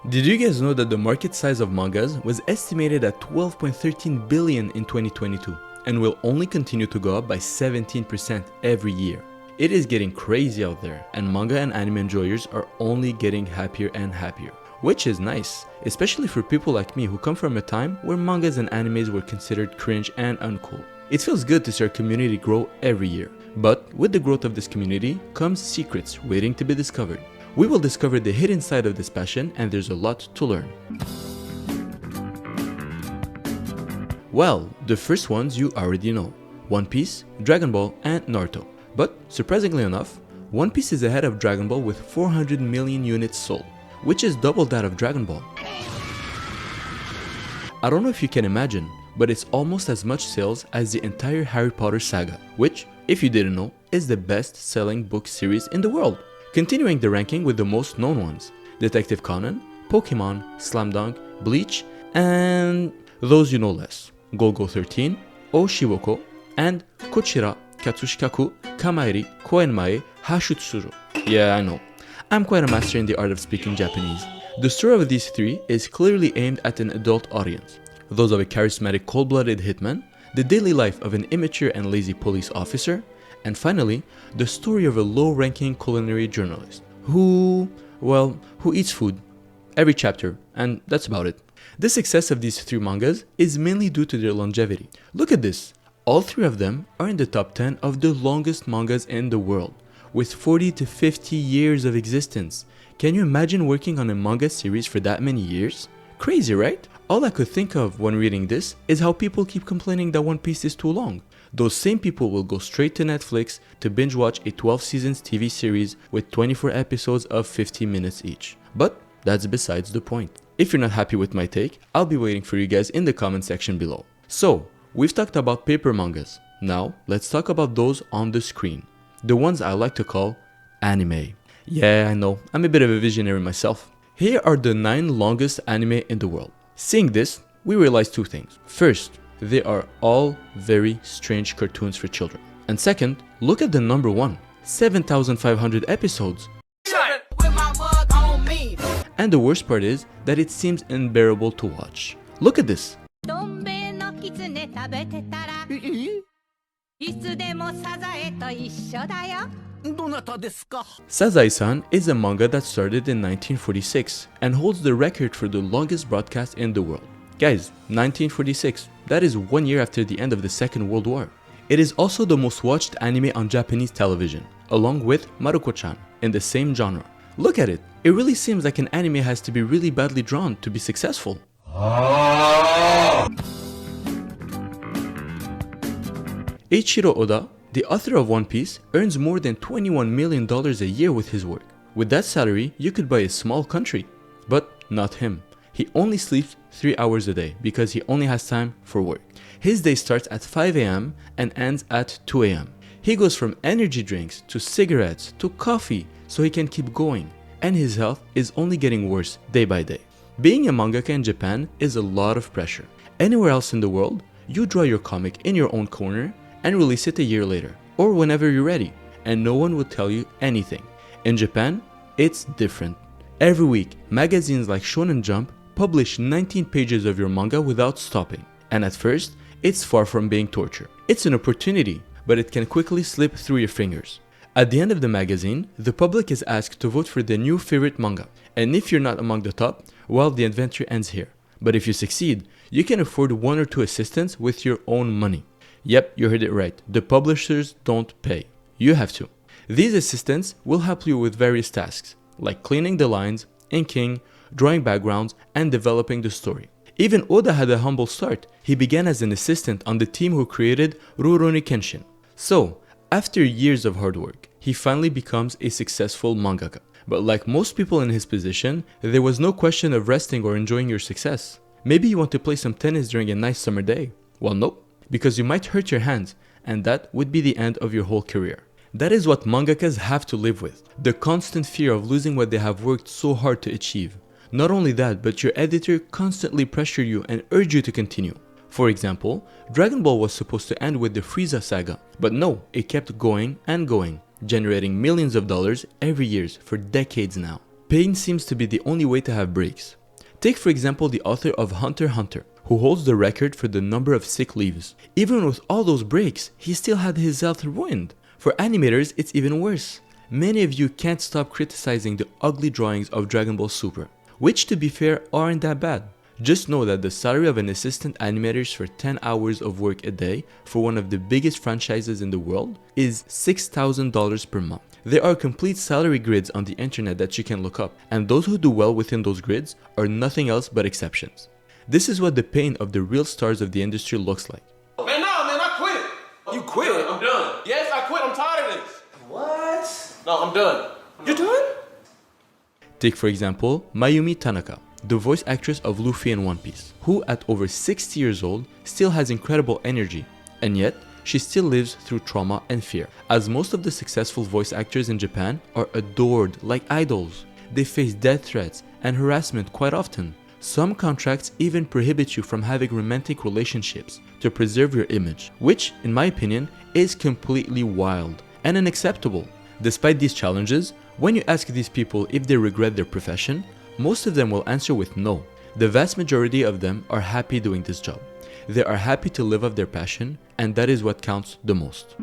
Did you guys know that the market size of mangas was estimated at 12.13 billion in 2022 and will only continue to go up by 17% every year? It is getting crazy out there, and manga and anime enjoyers are only getting happier and happier, which is nice, especially for people like me who come from a time where mangas and animes were considered cringe and uncool. It feels good to see our community grow every year, but with the growth of this community comes secrets waiting to be discovered. We will discover the hidden side of this passion, and there's a lot to learn. Well, the first ones you already know: One Piece, Dragon Ball, and Naruto. But surprisingly enough, One Piece is ahead of Dragon Ball with 400 million units sold, which is double that of Dragon Ball. I don't know if you can imagine, but it's almost as much sales as the entire Harry Potter saga, which, if you didn't know, is the best-selling book series in the world. Continuing the ranking with the most known ones: Detective Conan, Pokemon, Slam Dunk, Bleach, and those you know less: Golgo 13, Oshiwoko, and Kochira, Katsushikaku, Kamairi, Koenmae, Hashutsuru. Yeah, I know. I'm quite a master in the art of speaking Japanese. The story of these three is clearly aimed at an adult audience: those of a charismatic cold-blooded hitman, the daily life of an immature and lazy police officer, and finally, the story of a low-ranking culinary journalist who eats food every chapter, and that's about it. The success of these three mangas is mainly due to their longevity. Look at this. All three of them are in the top 10 of the longest mangas in the world, with 40 to 50 years of existence. Can you imagine working on a manga series for that many years? Crazy, right? All I could think of when reading this is how people keep complaining that One Piece is too long. Those same people will go straight to Netflix to binge watch a 12 seasons TV series with 24 episodes of 50 minutes each. But that's besides the point. If you're not happy with my take, I'll be waiting for you guys in the comment section below. So, we've talked about paper mangas. Now, let's talk about those on the screen. The ones I like to call anime. Yeah, I know, I'm a bit of a visionary myself. Here are the 9 longest anime in the world. Seeing this, we realize two things. First, they are all very strange cartoons for children. And second, look at the number 1, 7,500 episodes. And the worst part is that it seems unbearable to watch. Look at this. Sazae-san is a manga that started in 1946 and holds the record for the longest broadcast in the world. Guys, 1946, that is 1 year after the end of the Second World War. It is also the most watched anime on Japanese television, along with Maruko-chan, in the same genre. Look at it, it really seems like an anime has to be really badly drawn to be successful. Eiichiro Oda, the author of One Piece, earns more than $21 million a year with his work. With that salary, you could buy a small country. But not him. He only sleeps 3 hours a day because he only has time for work. His day starts at 5 AM and ends at 2 AM. He goes from energy drinks to cigarettes to coffee so he can keep going. And his health is only getting worse day by day. Being a mangaka in Japan is a lot of pressure. Anywhere else in the world, you draw your comic in your own corner and release it a year later, or whenever you're ready, and no one will tell you anything. In Japan, it's different. Every week, magazines like Shonen Jump publish 19 pages of your manga without stopping. And at first, it's far from being torture. It's an opportunity, but it can quickly slip through your fingers. At the end of the magazine, the public is asked to vote for their new favorite manga. And if you're not among the top, well, the adventure ends here. But if you succeed, you can afford 1 or 2 assistants with your own money. Yep, you heard it right. The publishers don't pay. You have to. These assistants will help you with various tasks, like cleaning the lines, inking, drawing backgrounds, and developing the story. Even Oda had a humble start. He began as an assistant on the team who created Rurouni Kenshin. So, after years of hard work, he finally becomes a successful mangaka. But like most people in his position, there was no question of resting or enjoying your success. Maybe you want to play some tennis during a nice summer day. Well, nope, because you might hurt your hands, and that would be the end of your whole career. That is what mangakas have to live with, the constant fear of losing what they have worked so hard to achieve. Not only that, but your editor constantly pressure you and urge you to continue. For example, Dragon Ball was supposed to end with the Frieza saga, but no, it kept going and going, generating millions of dollars every year for decades now. Pain seems to be the only way to have breaks. Take for example the author of Hunter x Hunter, who holds the record for the number of sick leaves. Even with all those breaks, he still had his health ruined. For animators, it's even worse. Many of you can't stop criticizing the ugly drawings of Dragon Ball Super, which to be fair aren't that bad. Just know that the salary of an assistant animator for 10 hours of work a day for one of the biggest franchises in the world is $6,000 per month. There are complete salary grids on the internet that you can look up, and those who do well within those grids are nothing else but exceptions. This is what the pain of the real stars of the industry looks like. Man, I quit. You quit? I'm done. Yes, I quit. I'm tired of this. What? No, I'm done. You're done? Take for example, Mayumi Tanaka, the voice actress of Luffy in One Piece, who at over 60 years old still has incredible energy, and yet she still lives through trauma and fear, as most of the successful voice actors in Japan are adored like idols. They face death threats and harassment quite often. Some contracts even prohibit you from having romantic relationships to preserve your image, which, in my opinion, is completely wild and unacceptable. Despite these challenges, when you ask these people if they regret their profession, most of them will answer with no. The vast majority of them are happy doing this job. They are happy to live up their passion, and that is what counts the most.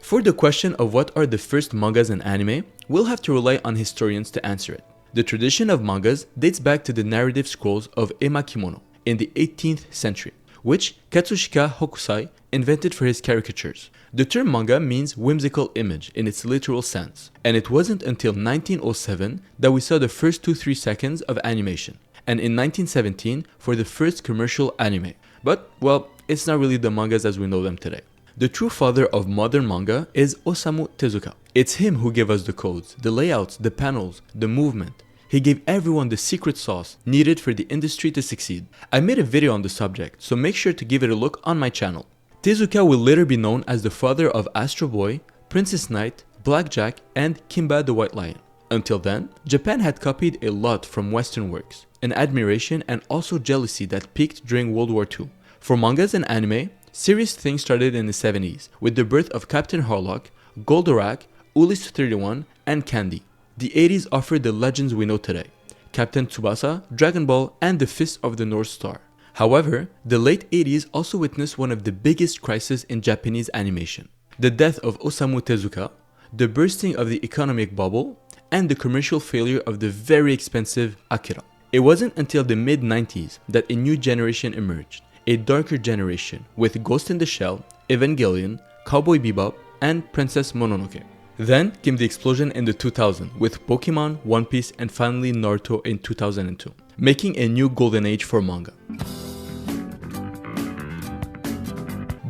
For the question of what are the first mangas and anime, we'll have to rely on historians to answer it. The tradition of mangas dates back to the narrative scrolls of Emakimono in the 18th century, which Katsushika Hokusai invented for his caricatures. The term manga means whimsical image in its literal sense, and it wasn't until 1907 that we saw the first 2-3 seconds of animation, and in 1917 for the first commercial anime. But, well, it's not really the mangas as we know them today. The true father of modern manga is Osamu Tezuka. It's him who gave us the codes, the layouts, the panels, the movement. He gave everyone the secret sauce needed for the industry to succeed. I made a video on the subject, so make sure to give it a look on my channel. Tezuka will later be known as the father of Astro Boy, Princess Knight, Blackjack, and Kimba the White Lion. Until then, Japan had copied a lot from Western works, an admiration and also jealousy that peaked during World War II. For mangas and anime, serious things started in the 70s with the birth of Captain Harlock, Goldorak, Ulysse 31, and Candy. The 80s offered the legends we know today: Captain Tsubasa, Dragon Ball, and the Fist of the North Star. However, the late 80s also witnessed one of the biggest crises in Japanese animation: the death of Osamu Tezuka, the bursting of the economic bubble, and the commercial failure of the very expensive Akira. It wasn't until the mid-90s that a new generation emerged, a darker generation with Ghost in the Shell, Evangelion, Cowboy Bebop, and Princess Mononoke. Then came the explosion in the 2000s with Pokemon, One Piece, and finally Naruto in 2002, making a new golden age for manga.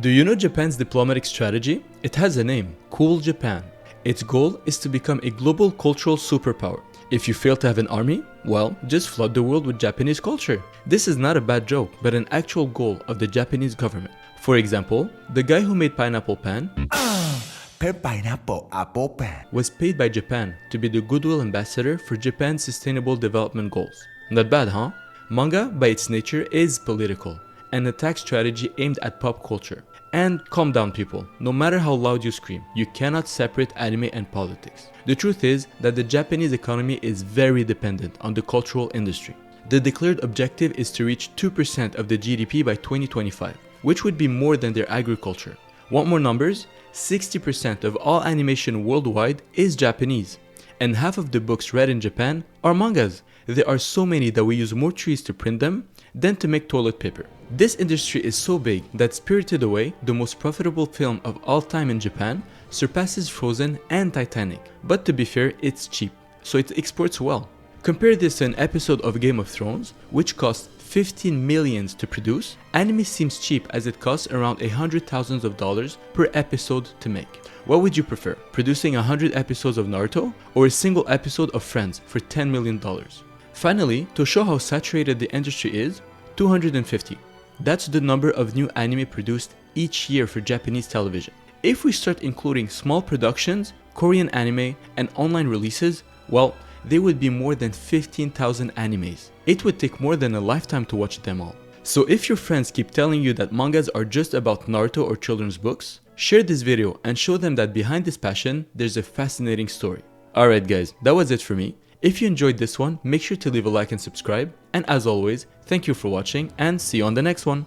Do you know Japan's diplomatic strategy? It has a name: Cool Japan. Its goal is to become a global cultural superpower. If you fail to have an army, well, just flood the world with Japanese culture. This is not a bad joke, but an actual goal of the Japanese government. For example, the guy who made Pineapple Pan pineapple apple pan was paid by Japan to be the goodwill ambassador for Japan's sustainable development goals. Not bad, huh? Manga, by its nature, is political, an attack strategy aimed at pop culture. And calm down people, no matter how loud you scream, you cannot separate anime and politics. The truth is that the Japanese economy is very dependent on the cultural industry. The declared objective is to reach 2% of the GDP by 2025, which would be more than their agriculture. Want more numbers? 60% of all animation worldwide is Japanese, and half of the books read in Japan are mangas. There are so many that we use more trees to print them than to make toilet paper. This industry is so big that Spirited Away, the most profitable film of all time in Japan, surpasses Frozen and Titanic. But to be fair, it's cheap, so it exports well. Compare this to an episode of Game of Thrones, which cost 15 millions to produce. Anime seems cheap as it costs around $100,000 per episode to make. What would you prefer, producing 100 episodes of Naruto or a single episode of Friends for $10 million? Finally, to show how saturated the industry is, 250. That's the number of new anime produced each year for Japanese television. If we start including small productions, Korean anime, and online releases, well, there would be more than 15,000 animes. It would take more than a lifetime to watch them all. So if your friends keep telling you that mangas are just about Naruto or children's books, share this video and show them that behind this passion, there's a fascinating story. Alright guys, that was it for me. If you enjoyed this one, make sure to leave a like and subscribe. And as always, thank you for watching and see you on the next one.